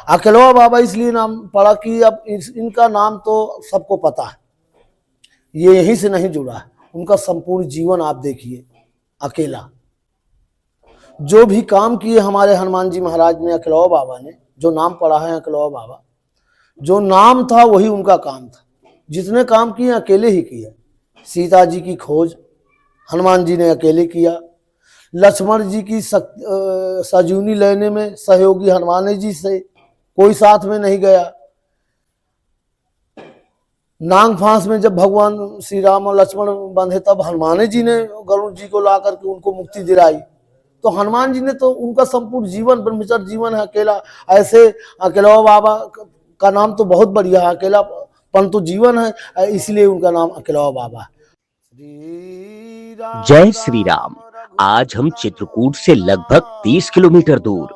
अकेलवा बाबा इसलिए नाम पड़ा कि अब इनका नाम तो सबको पता है, ये यहीं से नहीं जुड़ा है। उनका संपूर्ण जीवन आप देखिए, अकेला जो भी काम किए हमारे हनुमान जी महाराज ने, अकेलवा बाबा ने जो नाम पड़ा है अकेलवा बाबा, जो नाम था वही उनका काम था। जितने काम किए अकेले ही किए। सीता जी की खोज हनुमान जी ने अकेले किया, लक्ष्मण जी की सजूनी लेने में सहयोगी हनुमान जी से, कोई साथ में नहीं गया। नांग फांस में जब भगवान श्री राम और लक्ष्मण बंधे तब हनुमान जी ने गरुड़ जी को ला करके उनको मुक्ति दिलाई। तो हनुमान जी ने तो उनका संपूर्ण जीवन ब्रह्मचर्य जीवन है, अकेला। ऐसे अकेलवा बाबा का नाम तो बहुत बढ़िया है, अकेलापन तो जीवन है, इसलिए उनका नाम अकेलवा बाबा है। जय श्री राम। आज हम चित्रकूट से लगभग 30 किलोमीटर दूर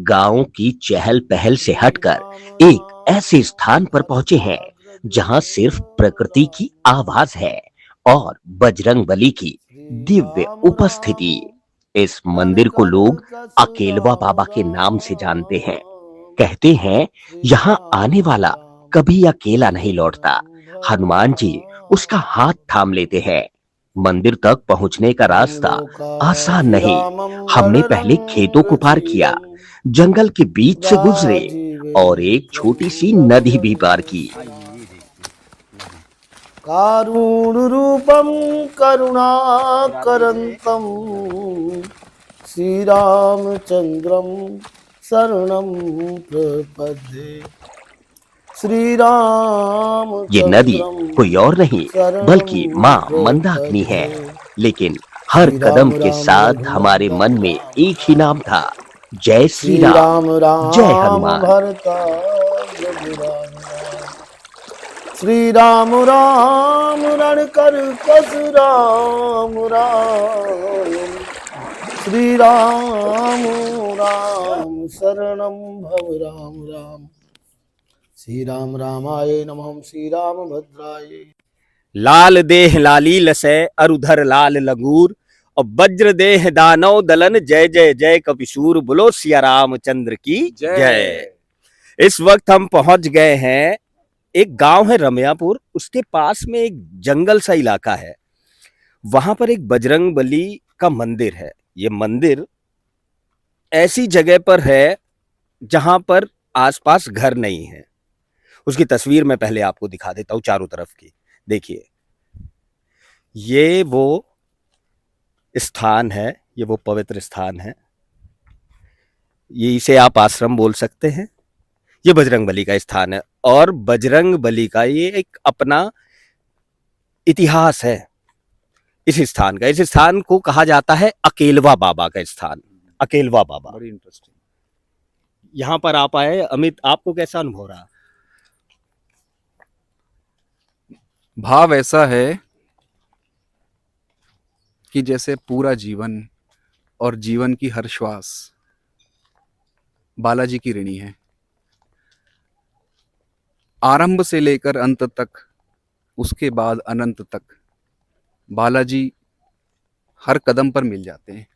गांव की चहल पहल से हटकर एक ऐसे स्थान पर पहुंचे हैं जहां सिर्फ प्रकृति की आवाज है और बजरंगबली की दिव्य उपस्थिति। इस मंदिर को लोग अकेलवा बाबा के नाम से जानते हैं। कहते हैं यहाँ आने वाला कभी अकेला नहीं लौटता। हनुमान जी उसका हाथ थाम लेते हैं। मंदिर तक पहुंचने का रास्ता आसान नहीं। हमने पहले खेतों को पार किया, जंगल के बीच से गुजरे और एक छोटी सी नदी भी पार की। कारुण रूपम करुणाकरंतम श्री रामचंद्रम शरणम प्रपद्ये। श्री राम ये नदी कोई और नहीं बल्कि माँ मंदाकिनी है। लेकिन हर कदम के साथ हमारे मन में एक ही नाम था, जय श्री राम, जय हनुमान। श्री राम राम रण कर कस राम राम, श्री राम राम शरणम भव राम राम। श्री राम रामाय नमः, श्री राम भद्राय। लाल देह लाली लसै अरुधर लाल लगूर, और वज्र देह दानव दलन, जय जय जय कपिशूर। बोलो सिया रामचंद्र की जय। इस वक्त हम पहुंच गए हैं, एक गांव है रमयापुर, उसके पास में एक जंगल सा इलाका है। वहां पर एक बजरंगबली का मंदिर है। ये मंदिर ऐसी जगह पर है जहां पर आसपास घर नहीं है। उसकी तस्वीर मैं पहले आपको दिखा देता हूं चारों तरफ की। देखिए, ये वो स्थान है, ये वो पवित्र स्थान है। ये इसे आप आश्रम बोल सकते हैं। ये बजरंगबली का स्थान है और बजरंगबली का ये एक अपना इतिहास है इस स्थान का। इस स्थान को कहा जाता है अकेलवा बाबा का स्थान, अकेलवा बाबा। बड़ी इंटरेस्टिंग। यहां पर आप आए, अमित, आपको कैसा अनुभव रहा? भाव ऐसा है कि जैसे पूरा जीवन और जीवन की हर श्वास बालाजी की ऋणी है। आरंभ से लेकर अंत तक, उसके बाद अनंत तक बालाजी हर कदम पर मिल जाते हैं।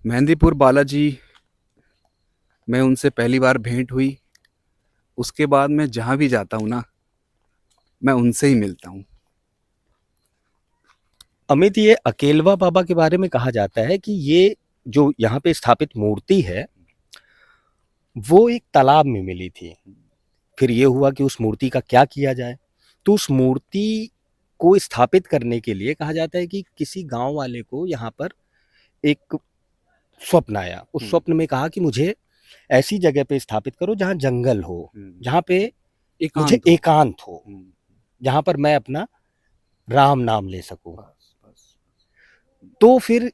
मेहंदीपुर बालाजी में उनसे पहली बार भेंट हुई, उसके बाद मैं जहां भी जाता हूं ना, मैं उनसे ही मिलता हूं। अमित, ये अकेलवा बाबा के बारे में कहा जाता है कि ये जो यहाँ पे स्थापित मूर्ति है वो एक तालाब में मिली थी। फिर ये हुआ कि उस मूर्ति का क्या किया जाए, तो उस मूर्ति को स्थापित करने के लिए कहा जाता है कि किसी गांव वाले को यहाँ पर एक स्वप्न आया। उस स्वप्न में कहा कि मुझे ऐसी जगह पे स्थापित करो जहाँ जंगल हो, जहाँ पे मुझे एकांत हो, जहाँ पर मैं अपना राम नाम ले सकूं। तो फिर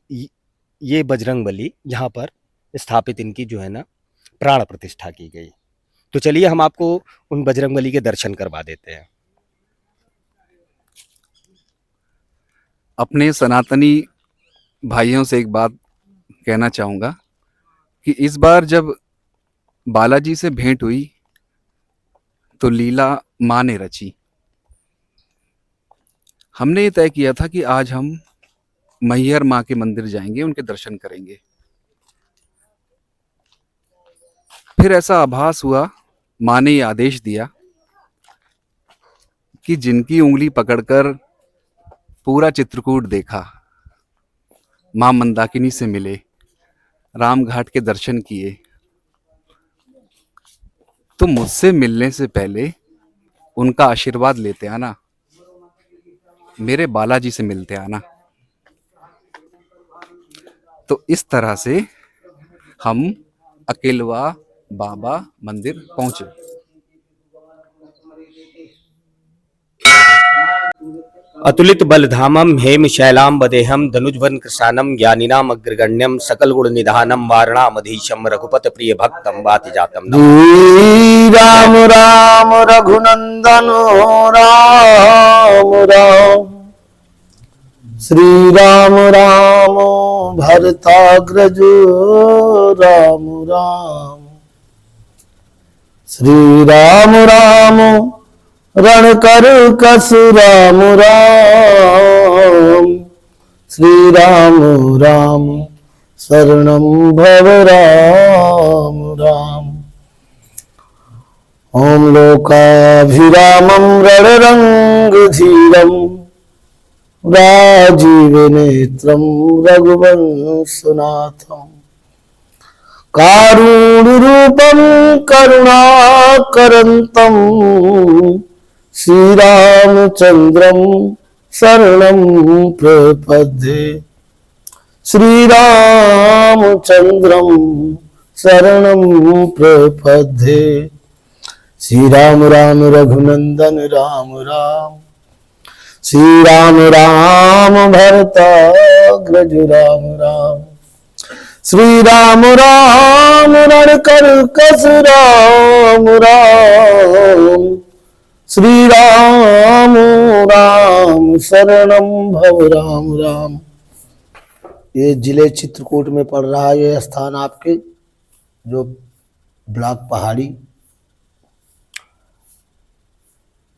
ये बजरंगबली यहाँ पर स्थापित इनकी जो है ना प्राण प्रतिष्ठा की गई। तो चलिए हम आपको उन बजरंगबली के दर्शन करवा देते हैं। अपने सनातनी भाइयों से एक बात कहना चाहूँगा कि इस बार जब बालाजी से भेंट हुई तो लीला माँ ने रची। हमने ये तय किया था कि आज हम मैहर माँ के मंदिर जाएंगे, उनके दर्शन करेंगे। फिर ऐसा आभास हुआ, माँ ने ये आदेश दिया कि जिनकी उंगली पकड़कर पूरा चित्रकूट देखा, माँ मंदाकिनी से मिले, राम घाट के दर्शन किए, तो मुझसे मिलने से पहले उनका आशीर्वाद लेते आना, मेरे बालाजी से मिलते आना। तो इस तरह से हम अकेलवा बाबा मंदिर पहुंचे। अतुलित बलधामम हेम शैलाम बदेहम धनुजवन कृशानम ज्ञानिनाम अग्रगण्यम सकल गुण निधानम वारणामधीशम रघुपत प्रिय भक्तम वाति जातम श्री राम राम रघुनंदन राम राम, श्री राम राम भरताग्रज राम राम, श्री राम राम रण कर कस राम राम, श्री राम राम शरणं भव राम राम। ओम लोकाभिरामं रणरंगधीरं राजीव नेत्रं रघुवंशनाथं, कारुण्यरूपं करुणाकरन्तं श्रीरामचन्द्रं शरणं प्रपद्ये, श्रीरामचन्द्रं शरणं प्रपद्ये। श्री राम राम रघुनंदन राम राम, श्री राम राम भरताग्रज राम राम, श्री राम राम रण कर कस राम राम, श्री राम राम शरणं भव राम राम। ये जिले चित्रकूट में पड़ रहा है ये स्थान आपके, जो ब्लॉक पहाड़ी,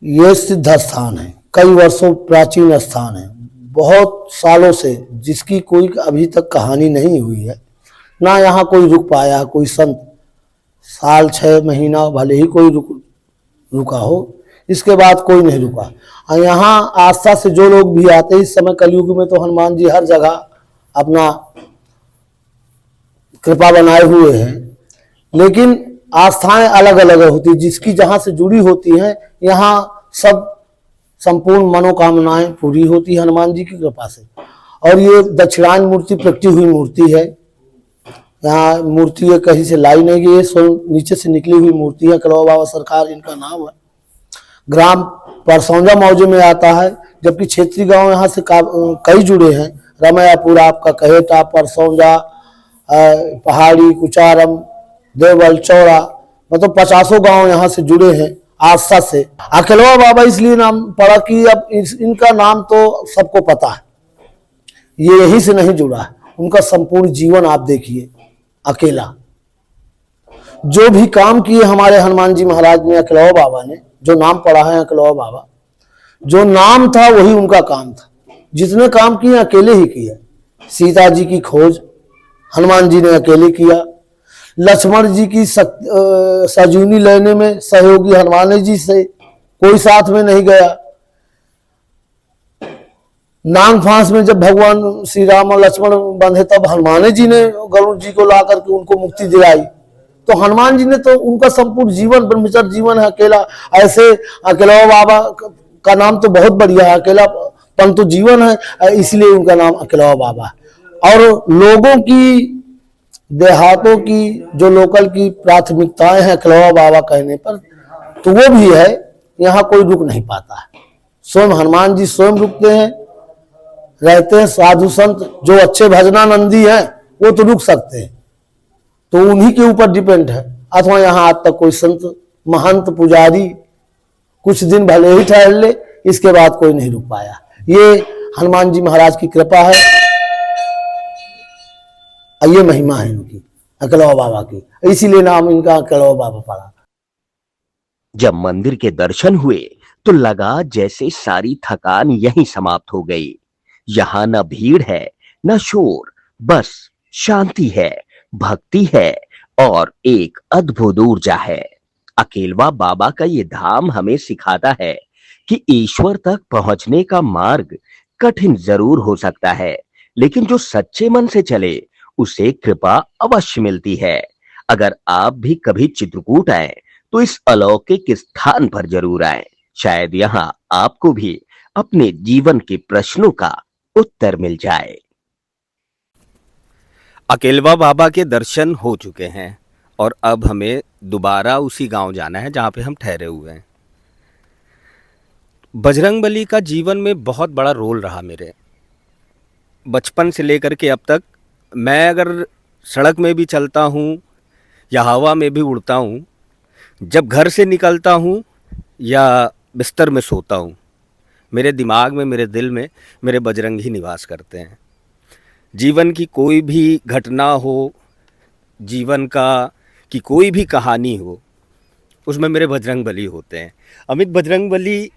ये सिद्ध स्थान है, कई वर्षों प्राचीन स्थान है, बहुत सालों से, जिसकी कोई अभी तक कहानी नहीं हुई है, ना यहाँ कोई रुक पाया, कोई संत साल 6 महीना भले ही कोई रुका हो, इसके बाद कोई नहीं रुका। और यहाँ आस्था से जो लोग भी आते हैं, इस समय कलयुग में तो हनुमान जी हर जगह अपना कृपा बनाए हुए हैं, लेकिन आस्थाएं अलग अलग होती, जिसकी जहाँ से जुड़ी होती हैं, यहाँ सब संपूर्ण मनोकामनाएं पूरी होती है हनुमान जी की कृपा से। और ये दक्षिणायन मूर्ति प्रकटी हुई मूर्ति है, यहाँ मूर्ति ये कहीं से लाई नहीं गई, ये नीचे से निकली हुई मूर्ति है। कलवा बाबा सरकार इनका नाम है। ग्राम परसौंजा मौजे में आता है, जबकि क्षेत्रीय गांव यहाँ से कई जुड़े हैं, रमयापुर आपका, कहेटा, परसौंजा, पहाड़ी, कुचारम, देवल, चौड़ा, मतलब 50 गांव यहाँ से जुड़े हैं आस्था से। अकेलवा बाबा इसलिए नाम पड़ा कि अब इनका नाम तो सबको पता है, ये यहीं से नहीं जुड़ा है। उनका संपूर्ण जीवन आप देखिए, अकेला जो भी काम किए हमारे हनुमान जी महाराज ने, अकेलवा बाबा ने जो नाम पड़ा है, अकेलवा बाबा जो नाम था वही उनका काम था। जितने काम किए अकेले ही किए। सीता जी की खोज हनुमान जी ने अकेले किया, लक्ष्मण जी की सजूनी लेने में सहयोगी हनुमान जी से, कोई साथ में नहीं गया। नाग फांस में जब भगवान श्री राम और लक्ष्मण बंधे, तब हनुमान जी ने गरुड़ जी को ला करके उनको मुक्ति दिलाई। तो हनुमान जी ने तो उनका संपूर्ण जीवन ब्रह्मचर्य जीवन है, अकेला। ऐसे अकेलवा बाबा का नाम तो बहुत बढ़िया है, अकेलापन तो जीवन है, इसलिए उनका नाम अकेलवा बाबा है। और लोगों की, देहातों की, जो लोकल की प्राथमिकताएं हैं अकेलवा बाबा कहने पर, तो वो भी है। यहाँ कोई रुक नहीं पाता है, स्वयं हनुमान जी स्वयं रुकते हैं, रहते हैं। साधु संत जो अच्छे भजनानंदी हैं वो तो रुक सकते हैं, तो उन्हीं के ऊपर डिपेंड है। अथवा यहाँ आज तक कोई संत, महंत, पुजारी कुछ दिन भले ही ठहर ले, इसके बाद कोई नहीं रुक पाया। ये हनुमान जी महाराज की कृपा है, ये महिमा है इनकी, अकेलवा बाबा की, इसीलिए नाम इनका अकेलवा बाबा पड़ा। जब मंदिर के दर्शन हुए तो लगा जैसे सारी थकान यहीं समाप्त हो गई। यहाँ न भीड़ है न शोर, बस शांति है, भक्ति है और एक अद्भुत ऊर्जा है। अकेलवा बाबा का ये धाम हमें सिखाता है कि ईश्वर तक पहुंचने का मार्ग कठिन जरूर हो सकता है, लेकिन जो सच्चे मन से चले उसे कृपा अवश्य मिलती है। अगर आप भी कभी चित्रकूट आए तो इस अलौकिक स्थान पर जरूर आए। शायद यहाँ आपको भी अपने जीवन के प्रश्नों का उत्तर मिल जाए। अकेलवा बाबा के दर्शन हो चुके हैं और अब हमें दोबारा उसी गांव जाना है जहां पे हम ठहरे हुए हैं। बजरंगबली का जीवन में बहुत बड़ा रोल रहा मेरे। बचपन से लेकर के अब तक मैं अगर सड़क में भी चलता हूँ या हवा में भी उड़ता हूँ, जब घर से निकलता हूँ या बिस्तर में सोता हूँ, मेरे दिमाग में, मेरे दिल में मेरे बजरंग ही निवास करते हैं। जीवन की कोई भी घटना हो, जीवन का की कोई भी कहानी हो, उसमें मेरे बजरंगबली होते हैं। अमित बजरंगबली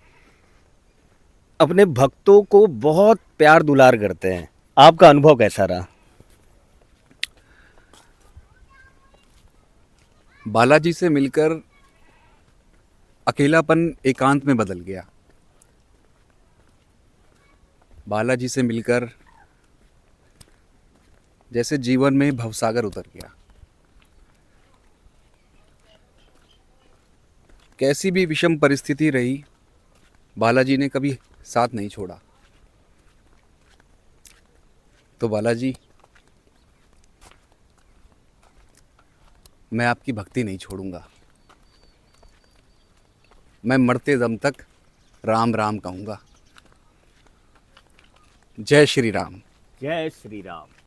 अपने भक्तों को बहुत प्यार दुलार करते हैं। आपका अनुभव कैसा रहा? बालाजी से मिलकर अकेलापन एकांत में बदल गया। बालाजी से मिलकर जैसे जीवन में भवसागर उतर गया। कैसी भी विषम परिस्थिति रही, बालाजी ने कभी साथ नहीं छोड़ा। तो बालाजी, मैं आपकी भक्ति नहीं छोड़ूंगा। मैं मरते दम तक राम राम कहूंगा। जय श्री राम। जय श्री राम।